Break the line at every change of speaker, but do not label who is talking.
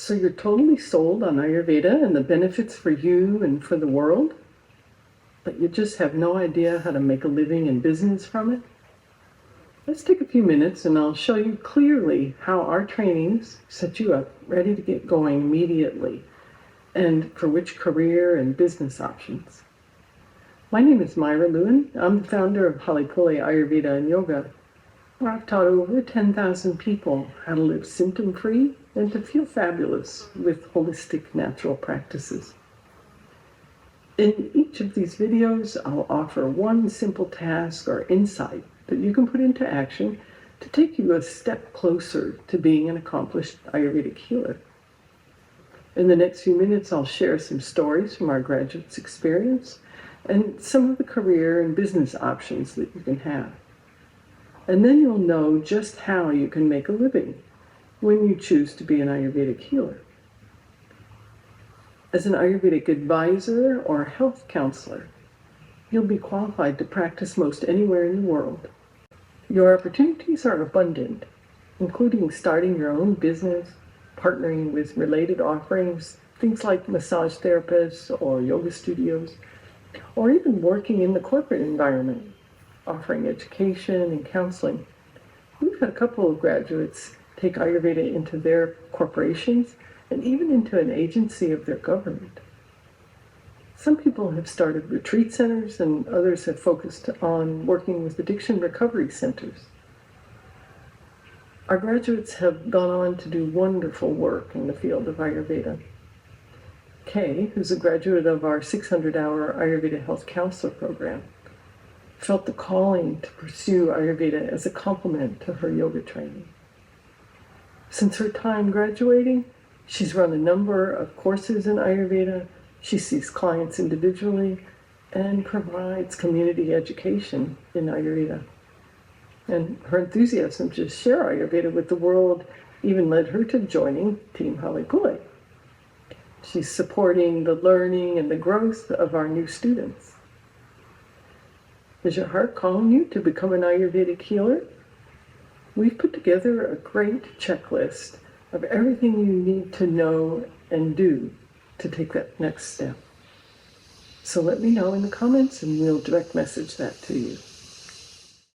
So you're totally sold on Ayurveda and the benefits for you and for the world, but you just have no idea how to make a living and business from it? Let's take a few minutes and I'll show you clearly how our trainings set you up ready to get going immediately and for which career and business options. My name is Myra Lewin. I'm the founder of Halipule Ayurveda and Yoga, where I've taught over 10,000 people how to live symptom-free and to feel fabulous with holistic natural practices. In each of these videos, I'll offer one simple task or insight that you can put into action to take you a step closer to being an accomplished Ayurvedic healer. In the next few minutes, I'll share some stories from our graduates' experience and some of the career and business options that you can have. And then you'll know just how you can make a living when you choose to be an Ayurvedic healer. As an Ayurvedic advisor or health counselor, you'll be qualified to practice most anywhere in the world. Your opportunities are abundant, including starting your own business, partnering with related offerings, things like massage therapists or yoga studios, or even working in the corporate environment, offering education and counseling. We've had a couple of graduates take Ayurveda into their corporations and even into an agency of their government. Some people have started retreat centers and others have focused on working with addiction recovery centers. Our graduates have gone on to do wonderful work in the field of Ayurveda. Kay, who's a graduate of our 600-hour Ayurveda Health Counselor program, felt the calling to pursue Ayurveda as a complement to her yoga training. Since her time graduating, she's run a number of courses in Ayurveda. She sees clients individually and provides community education in Ayurveda. And her enthusiasm to share Ayurveda with the world even led her to joining Team Halipule. She's supporting the learning and the growth of our new students. Is your heart calling you to become an Ayurvedic healer? We've put together a great checklist of everything you need to know and do to take that next step. So let me know in the comments and we'll direct message that to you.